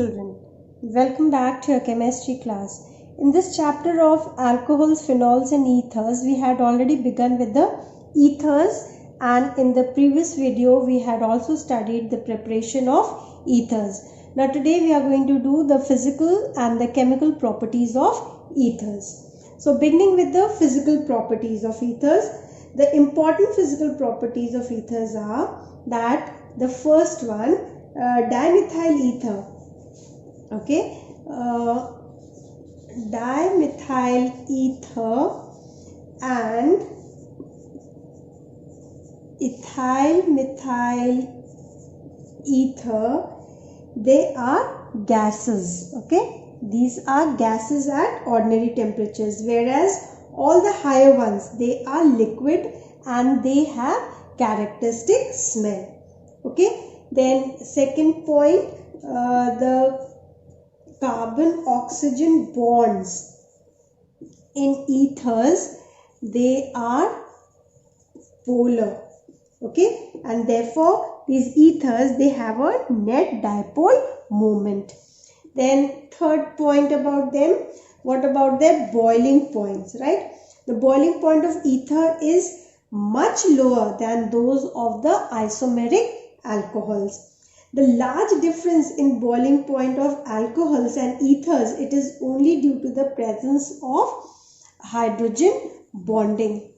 children. Welcome back to your chemistry class. In this chapter of alcohols, phenols and ethers, we had already begun with the ethers, and in the previous video we had also studied the preparation of ethers. Now today we are going to do the physical and the chemical properties of ethers. So beginning with the physical properties of ethers, the important physical properties of ethers are that the first one, dimethyl ether. Okay, dimethyl ether and ethyl methyl ether, they are gases. Okay, these are gases at ordinary temperatures, whereas all the higher ones, they are liquid and they have characteristic smell. Okay, then second point, the carbon oxygen bonds in ethers, they are polar. Okay, and therefore these ethers, they have a net dipole moment. Then third point about them, what about their boiling points, right? The boiling point of ether is much lower than those of the isomeric alcohols. The large difference in boiling point of alcohols and ethers, it is only due to the presence of hydrogen bonding,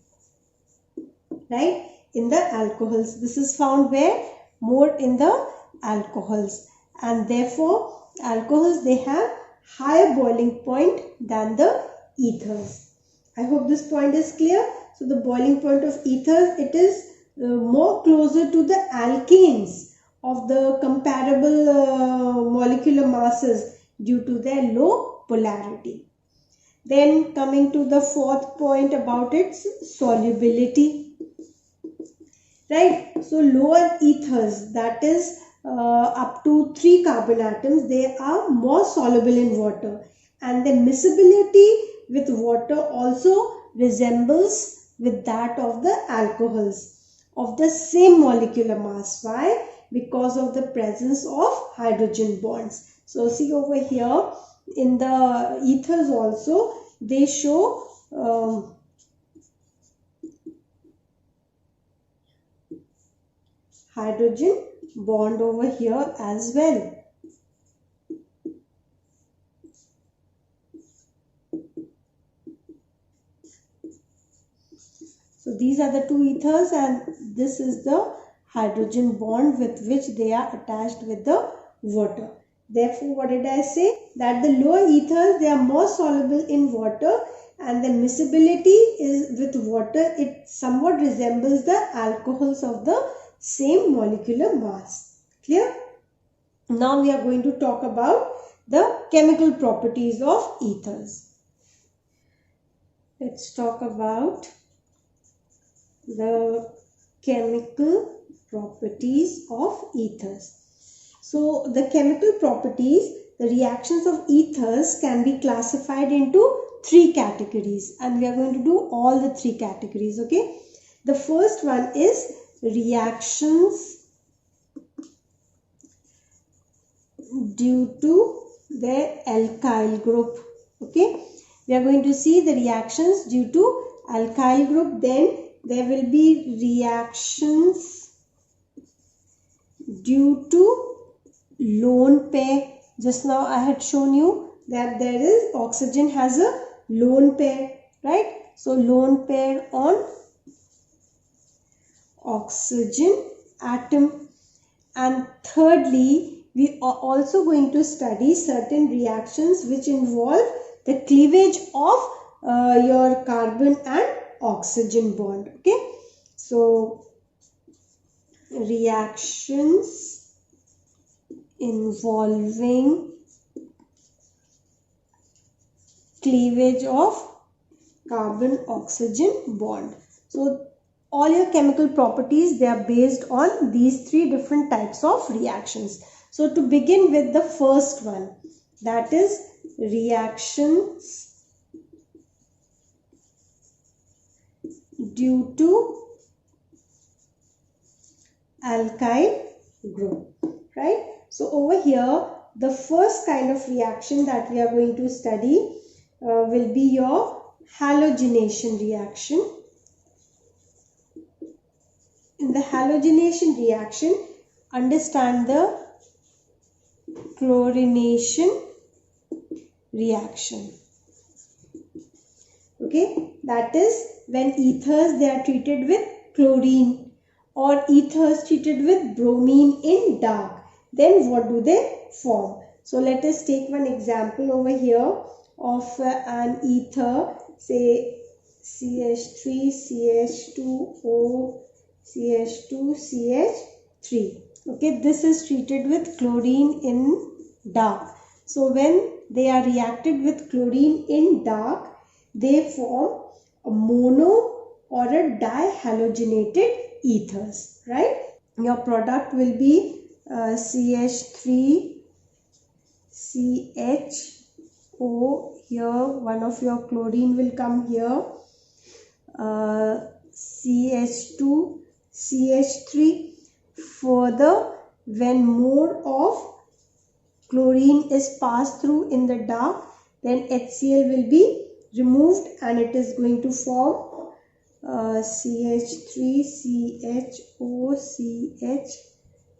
right, in the alcohols. This is found where? More in the alcohols, and therefore alcohols, they have higher boiling point than the ethers. I hope this point is clear. So the boiling point of ethers, it is more closer to the alkanes of the comparable molecular masses due to their low polarity. Then coming to the fourth point about its solubility, right? So lower ethers, that is up to 3 carbon atoms, they are more soluble in water, and the miscibility with water also resembles with that of the alcohols of the same molecular mass. Why? Because of the presence of hydrogen bonds. So see over here in the ethers also, they show hydrogen bond over here as well. So these are the two ethers, and this is the hydrogen bond with which they are attached with the water. Therefore, what did I say? That the lower ethers, they are more soluble in water, and the miscibility is with water, it somewhat resembles the alcohols of the same molecular mass. Clear? Now we are going to talk about the chemical properties of ethers. Let's talk about the chemical properties of ethers. So the chemical properties, the reactions of ethers can be classified into 3 categories, and we are going to do all the 3 categories. Okay, the first one is reactions due to their alkyl group. Okay, we are going to see the reactions due to alkyl group. Then there will be reactions due to lone pair. Just now I had shown you that there is oxygen has a lone pair, right? So lone pair on oxygen atom. And thirdly, we are also going to study certain reactions which involve the cleavage of your carbon and oxygen bond. Okay, so reactions involving cleavage of carbon oxygen bond. So all your chemical properties, they are based on these 3 different types of reactions. So to begin with the first one, that is reactions due to alkyl group, right? So over here the first kind of reaction that we are going to study will be your halogenation reaction. In the halogenation reaction, understand the chlorination reaction. Okay, that is when ethers, they are treated with chlorine or ethers treated with bromine in dark, then what do they form? So let us take one example over here of an ether, say CH3, CH2O, CH2, CH3. Okay, this is treated with chlorine in dark. So when they are reacted with chlorine in dark, they form a mono or a dihalogenated ethers, right? Your product will be CH3, CHO, here one of your chlorine will come here, CH2, CH3. Further, when more of chlorine is passed through in the dark, then HCl will be removed and it is going to form CH3, CHO,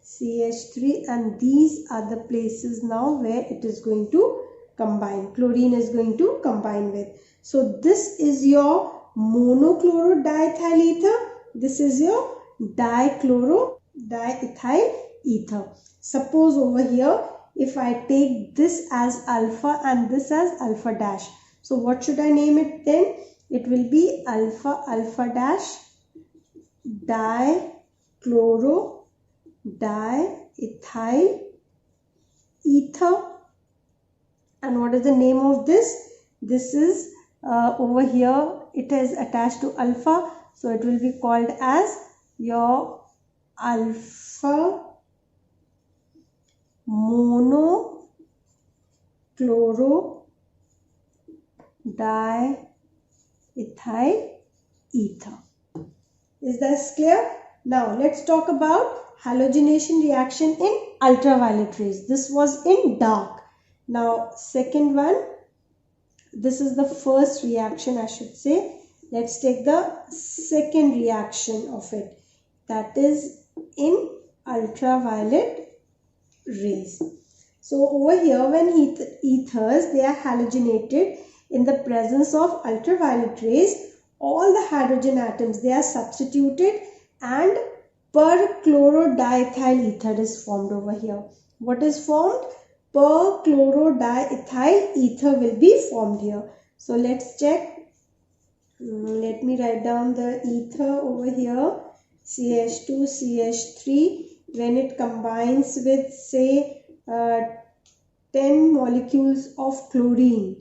CH3, and these are the places now where it is going to combine. Chlorine is going to combine with. So this is your monochlorodiethyl ether. This is your diethyl ether. Suppose over here, if I take this as alpha and this as alpha dash, so what should I name it then? It will be alpha alpha dash dichlorodiethyl ether. And what is the name of this? This is over here, it is attached to alpha, so it will be called as your alpha monochlorodiethyl ether. Is that clear? Now let's talk about halogenation reaction in ultraviolet rays. This was in dark. Now second one, this is the first reaction I should say. Let's take the second reaction of it, that is in ultraviolet rays. So over here, when ethers, they are halogenated in the presence of ultraviolet rays, all the hydrogen atoms, they are substituted and perchlorodiethyl ether is formed over here. What is formed? Perchlorodiethyl ether will be formed here. So let's check. Let me write down the ether over here. CH2, CH3. When it combines with say 10 molecules of chlorine,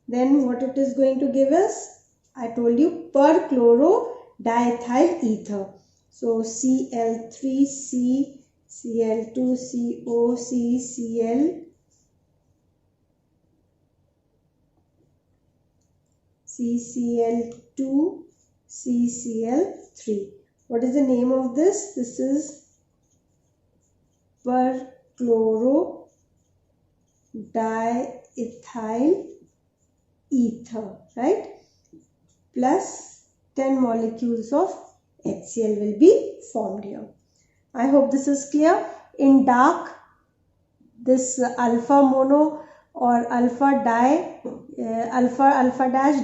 then what it is going to give us? I told you perchlorodiethyl ether. So Cl3C, Cl2CO, CCl, CCl2, CCl3. What is the name of this? This is perchlorodiethyl ether, right? Plus 10 molecules of HCl will be formed here. I hope this is clear. In dark, this alpha mono or alpha dash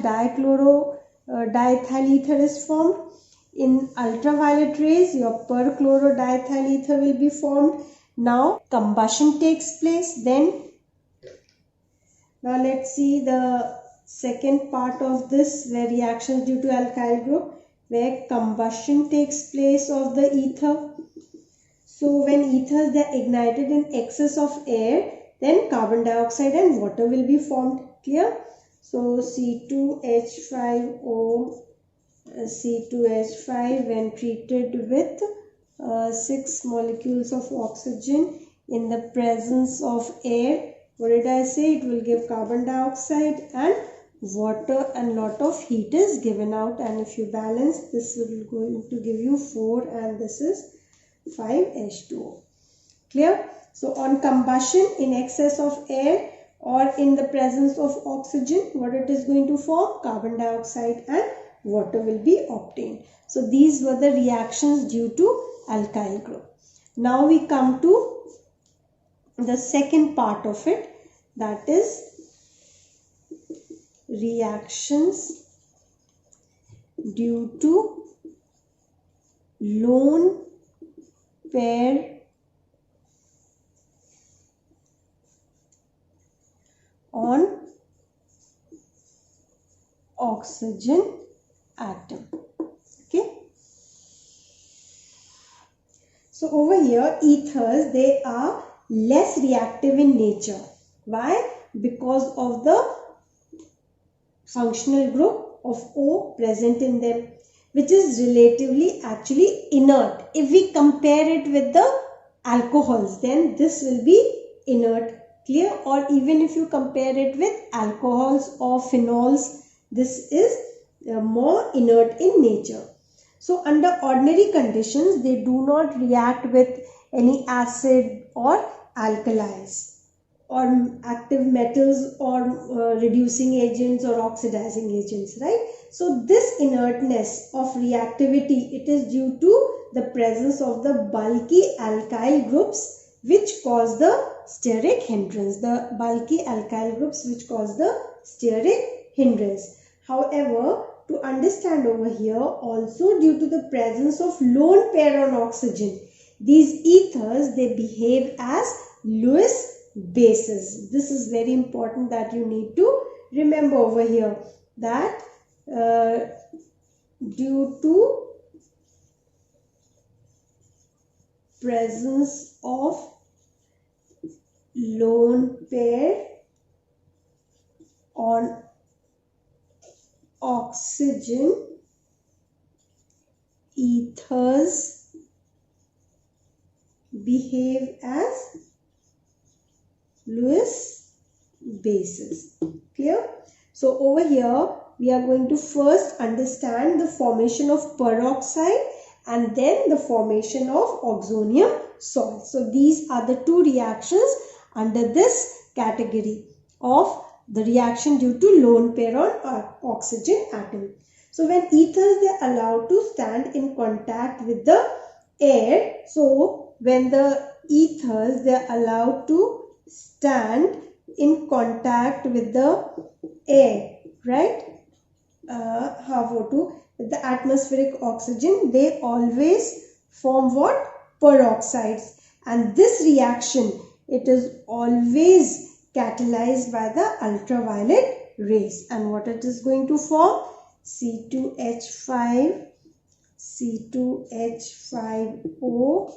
dichlorodiethyl ether is formed. In ultraviolet rays, your perchlorodiethyl ether will be formed. Now combustion takes place. Then now let's see the second part of this, where reactions due to alkyl group, where combustion takes place of the ether. So when ethers, they are ignited in excess of air, then carbon dioxide and water will be formed. Clear? So C2H5O, C2H5 when treated with 6 molecules of oxygen in the presence of air, what did I say? It will give carbon dioxide and water, and lot of heat is given out, and if you balance, this will going to give you 4 and this is 5H2O. Clear? So on combustion in excess of air or in the presence of oxygen, what it is going to form? Carbon dioxide and water will be obtained. So these were the reactions due to alkyl group. Now we come to the second part of it, that is reactions due to lone pair on oxygen atom. Okay. So over here, ethers, they are less reactive in nature. Why? Because of the functional group of O present in them, which is relatively actually inert. If we compare it with the alcohols, then this will be inert. Clear? Or even if you compare it with alcohols or phenols, this is more inert in nature. So under ordinary conditions, they do not react with any acid or alkalis or active metals or reducing agents or oxidizing agents, right? So this inertness of reactivity, it is due to the presence of the bulky alkyl groups which cause the steric hindrance. The bulky alkyl groups which cause the steric hindrance. However, to understand over here, also due to the presence of lone pair on oxygen, these ethers, they behave as Lewis bases. This is very important that you need to remember over here, that due to presence of lone pair on oxygen, ethers behave as Lewis bases. Clear? So over here we are going to first understand the formation of peroxide and then the formation of oxonium salt. So these are the two reactions under this category of the reaction due to lone pair on oxygen atom. So when ethers, they are allowed to stand in contact with the air. So when the ethers, they are allowed to stand in contact with the air, right? With the atmospheric oxygen, they always form what? Peroxides. And this reaction, it is always catalyzed by the ultraviolet rays. And what it is going to form? C2H5, C2H5O.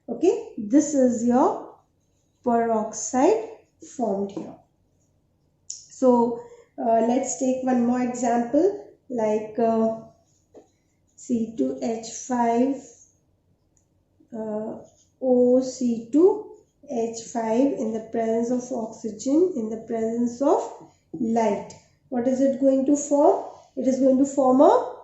Okay, this is your peroxide formed here. So let's take one more example, like C2H5 OC2H5 in the presence of oxygen, in the presence of light. What is it going to form? It is going to form a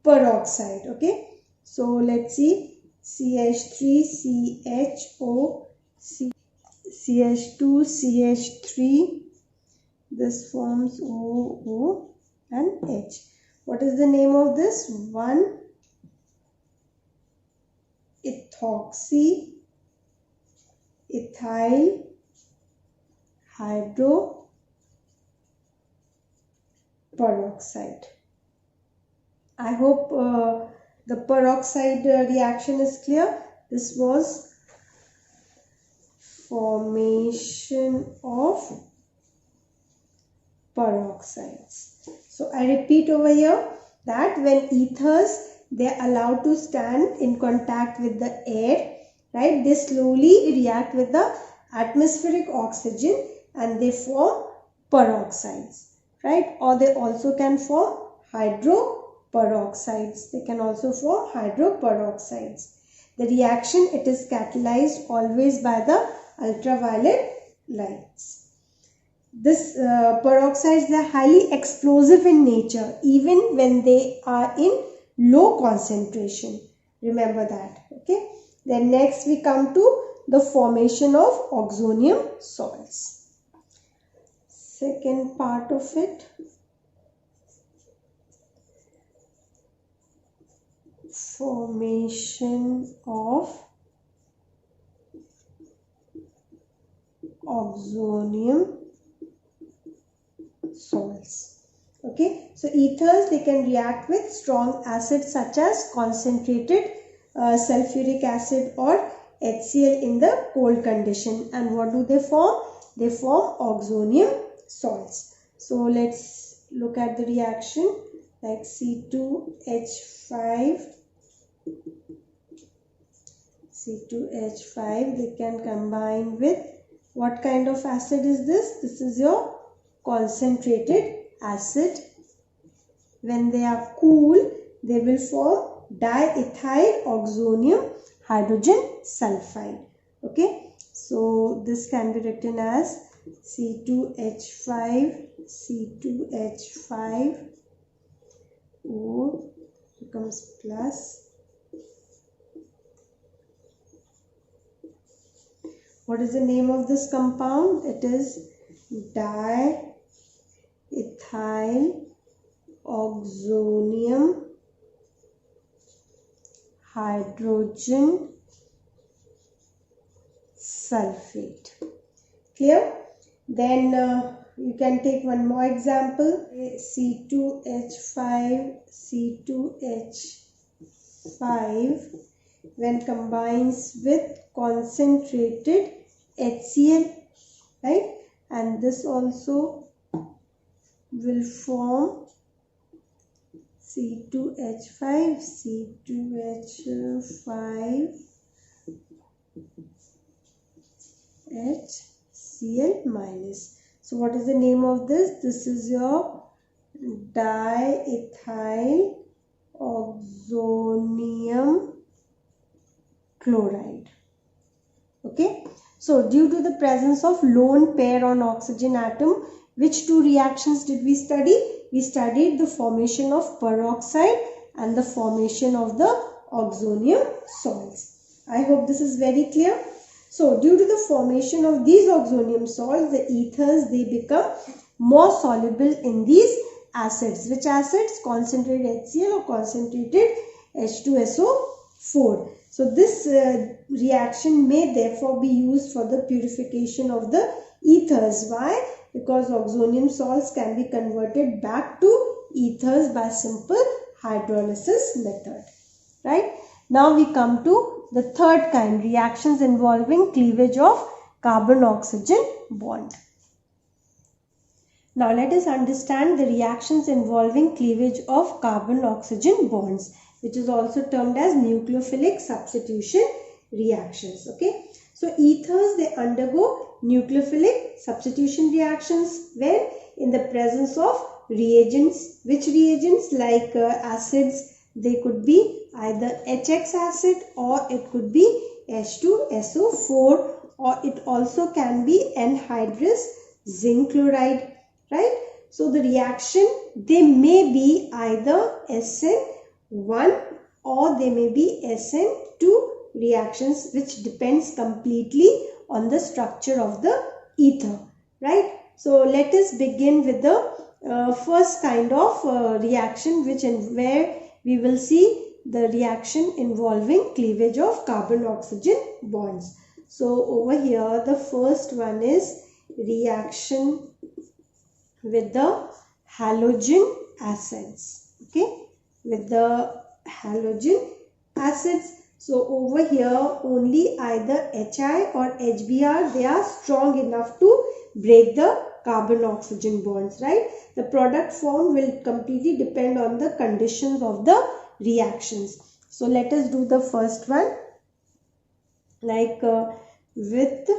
peroxide. Okay, so let's see, CH3CHO, CH2CH3, this forms OO and H. What is the name of this? 1-ethoxy ethyl hydroperoxide. I hope the peroxide reaction is clear. This was formation of peroxides. So I repeat over here that when ethers, they are allowed to stand in contact with the air, right, they slowly react with the atmospheric oxygen and they form peroxides, right? Or they also can form hydroperoxides. They can also form hydroperoxides. The reaction, it is catalyzed always by the ultraviolet lights. This peroxides, they are highly explosive in nature even when they are in low concentration. Remember that. Okay. Then next we come to the formation of oxonium salts. Second part of it, formation of oxonium salts. Okay, so ethers, they can react with strong acids such as concentrated sulfuric acid or HCl in the cold condition. And what do they form? They form oxonium salts. So let's look at the reaction, like C2H5, they can combine with what kind of acid is this? This is your concentrated acid. When they are cool, they will form diethyl oxonium hydrogen sulfide. Okay, so this can be written as C2H5 O becomes plus. What is the name of this compound? It is diethyl oxonium hydrogen sulfate. Clear? Then you can take one more example. C2H5 when combines with concentrated HCl, right? And this also will form C2H5 HCl minus. So what is the name of this? This is your diethyl oxonium chloride. Okay, so due to the presence of lone pair on oxygen atom, which two reactions did we study? We studied the formation of peroxide and the formation of the oxonium salts. I hope this is very clear. So due to the formation of these oxonium salts, the ethers, they become more soluble in these acids. Which acids? Concentrated HCl or concentrated H2SO4. So this reaction may therefore be used for the purification of the ethers. Why? Because oxonium salts can be converted back to ethers by simple hydrolysis method. Right? Now we come to the third kind, reactions involving cleavage of carbon-oxygen bond. Now let us understand the reactions involving cleavage of carbon-oxygen bonds, which is also termed as nucleophilic substitution reactions. Okay, so ethers, they undergo nucleophilic substitution reactions when in the presence of reagents. Which reagents? Like acids, they could be either HX acid or it could be H2SO4, or it also can be anhydrous zinc chloride. Right? So the reaction, they may be either SN1 or they may be SN2 reactions, which depends completely on the structure of the ether. Right? So let us begin with the first kind of reaction, where we will see the reaction involving cleavage of carbon-oxygen bonds. So over here, the first one is reaction with the halogen acids. Okay, with the halogen acids. So over here, only either HI or HBr, they are strong enough to break the carbon-oxygen bonds, right? The product formed will completely depend on the conditions of the reactions. So let us do the first one, like with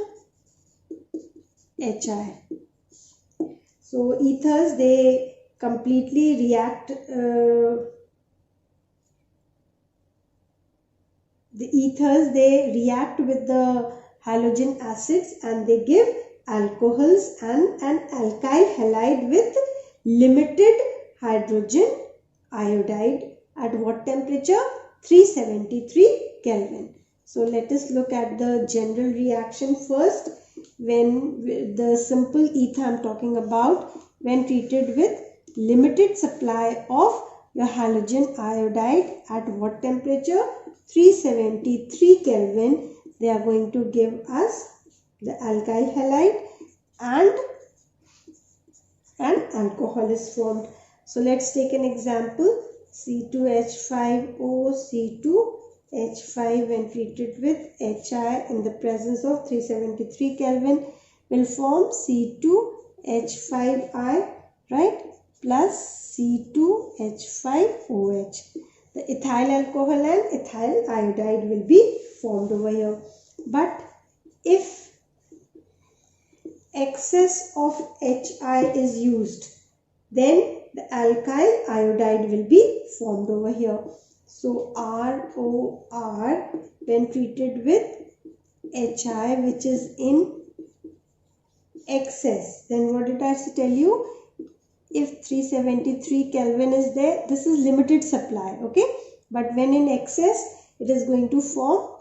HI. So ethers, they completely react, the ethers, they react with the halogen acids and they give alcohols and an alkyl halide with limited hydrogen iodide at what temperature? 373 Kelvin. So let us look at the general reaction first. When the simple ether I'm talking about, when treated with limited supply of your halogen iodide at what temperature? 373 Kelvin. They are going to give us the alkyl halide and an alcohol is formed. So let's take an example. C2H5O, C2H5 when treated with HI in the presence of 373 Kelvin will form C2H5I, right, plus C2H5OH. The ethyl alcohol and ethyl iodide will be formed over here. But if excess of HI is used, then the alkyl iodide will be formed over here. So ROR when treated with HI which is in excess, then what did I tell you? If 373 Kelvin is there, this is limited supply, okay? But when in excess, it is going to form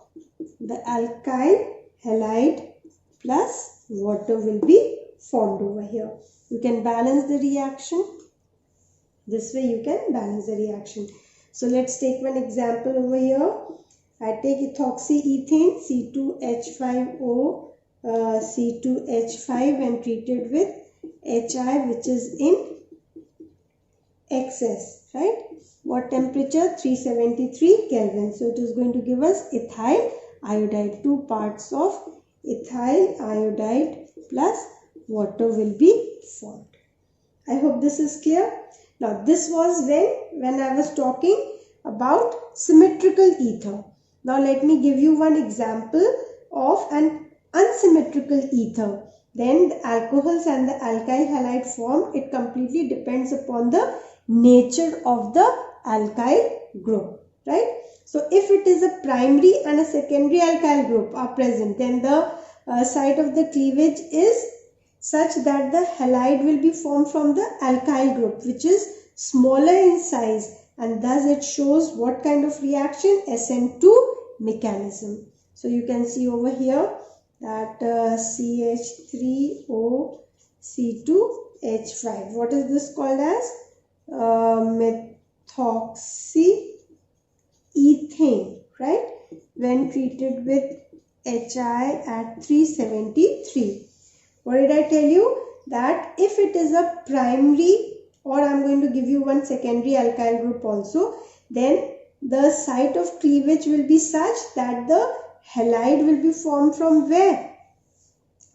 the alkyl halide plus water will be formed over here. You can balance the reaction. This way you can balance the reaction. So let's take one example over here. I take ethoxyethane C2H5O C2H5 when treated with HI which is in excess, right? What temperature? 373 Kelvin. So it is going to give us ethyl iodide. 2 parts of ethyl iodide plus water will be formed. I hope this is clear. Now this was when I was talking about symmetrical ether. Now let me give you one example of an unsymmetrical ether. Then the alcohols and the alkyl halide formed. It completely depends upon the nature of the alkyl group, right? So if it is a primary and a secondary alkyl group are present, then the site of the cleavage is such that the halide will be formed from the alkyl group which is smaller in size, and thus it shows what kind of reaction? SN2 mechanism. So you can see over here that CH3O C2H5. What is this called as? Methoxyethane, right? When treated with HI at 373. What did I tell you? That if it is a primary, or I am going to give you one secondary alkyl group also, then the site of cleavage will be such that the halide will be formed from where?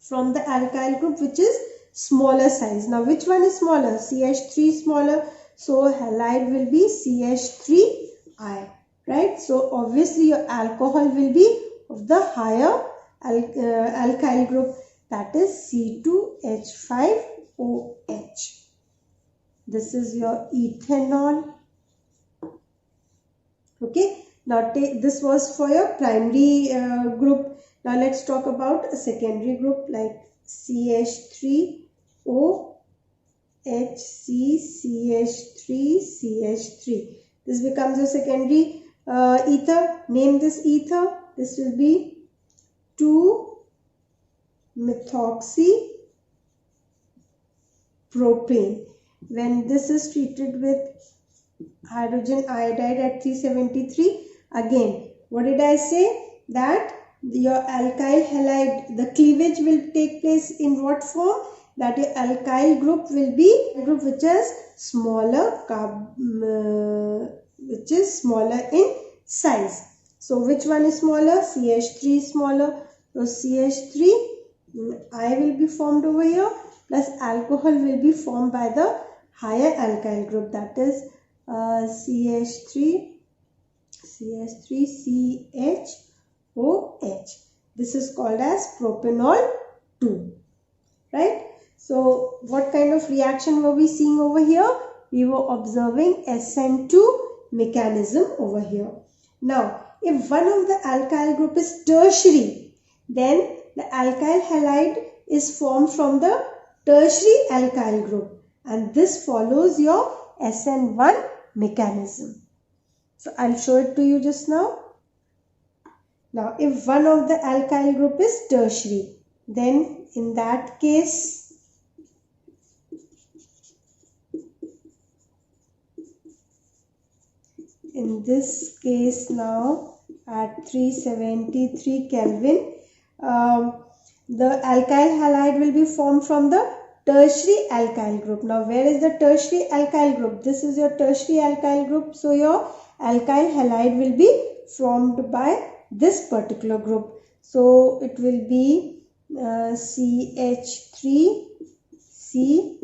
From the alkyl group which is smaller size. Now which one is smaller? CH3 smaller. So halide will be CH3I, right? So obviously your alcohol will be of the higher alkyl group, that is C2H5OH. This is your ethanol. Okay. Now this was for your primary group. Now let's talk about a secondary group like CH3O HCCH3CH3. This becomes a secondary ether. Name this ether. This will be 2-methoxypropane. When this is treated with hydrogen iodide at 373, again, what did I say? That your alkyl halide, the cleavage will take place in what form? That your alkyl group will be a group which is smaller, which is smaller in size. So which one is smaller? CH3 is smaller. So CH3 I will be formed over here, plus alcohol will be formed by the higher alkyl group, that is CH3CHOH. This is called as propanol 2, right? So what kind of reaction were we seeing over here? We were observing SN2 mechanism over here. Now if one of the alkyl group is tertiary, then the alkyl halide is formed from the tertiary alkyl group, and this follows your SN1 mechanism. So I'll show it to you just now. Now, if one of the alkyl group is tertiary, then in that case, in this case now at 373 Kelvin, the alkyl halide will be formed from the tertiary alkyl group. Now, where is the tertiary alkyl group? This is your tertiary alkyl group. So, your alkyl halide will be formed by this particular group. So, it will be CH3, C,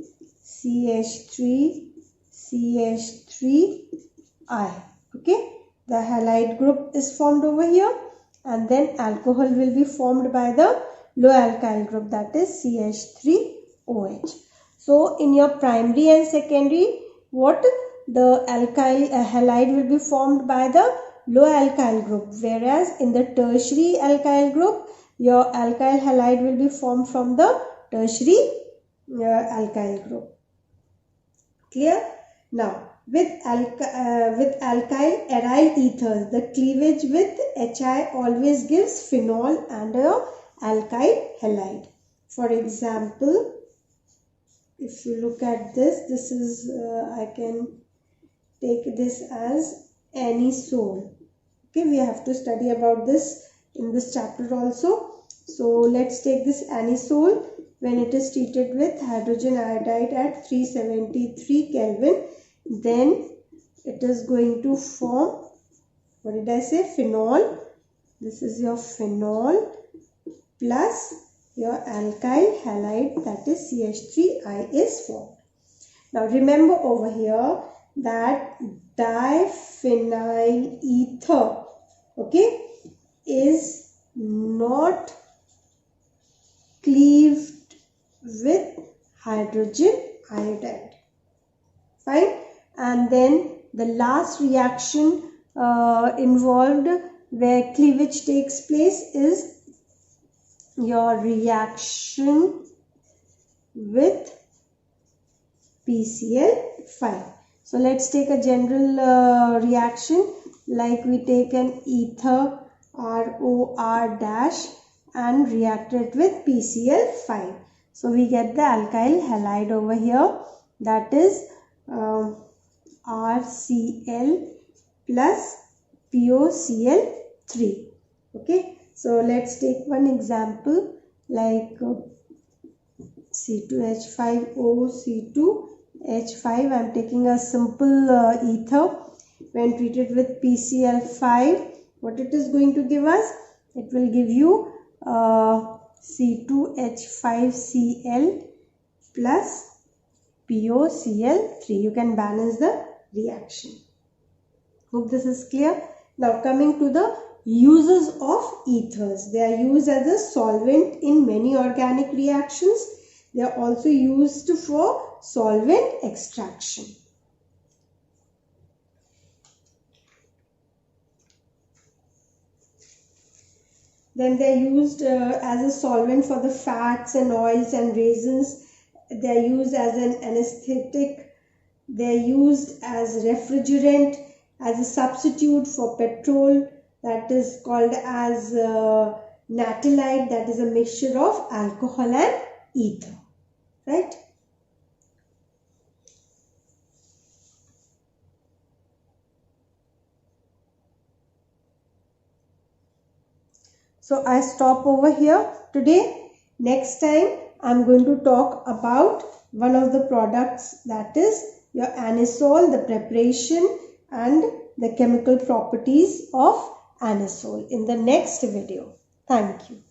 CH3, CH3I. Okay, the halide group is formed over here, and then alcohol will be formed by the low alkyl group, that is CH3OH. So, in your primary and secondary, what the alkyl halide will be formed by the low alkyl group, whereas in the tertiary alkyl group, your alkyl halide will be formed from the tertiary alkyl group. Clear? Now, with alkyl aryl ethers, the cleavage with HI always gives phenol and a alkyl halide. For example, if you look at this, this is I can take this as anisole. Okay, we have to study about this in this chapter also. So let's take this anisole. When it is treated with hydrogen iodide at 373 Kelvin, then it is going to form, what did I say, phenol. This is your phenol plus your alkyl halide, that is CH3I is formed. Now remember over here that diphenyl ether, okay, is not cleaved with hydrogen iodide. Fine. And then the last reaction involved where cleavage takes place is your reaction with PCl5. So let's take a general reaction, like we take an ether ROR dash and react it with PCl5. So we get the alkyl halide over here, that is RCl plus POCl3. Okay, so let's take one example like C2H5O, C2H5. I am taking a simple ether. When treated with PCl5, what it is going to give us? It will give you C2H5Cl plus POCl3. You can balance the reaction. Hope this is clear. Now coming to the uses of ethers. They are used as a solvent in many organic reactions. They are also used for solvent extraction. Then they are used as a solvent for the fats and oils and resins. They are used as an anesthetic. They are used as refrigerant, as a substitute for petrol, that is called as natalide, that is a mixture of alcohol and ether, right? So I stop over here today. Next time I am going to talk about one of the products, that is your anisole, the preparation and the chemical properties of anisole in the next video. Thank you.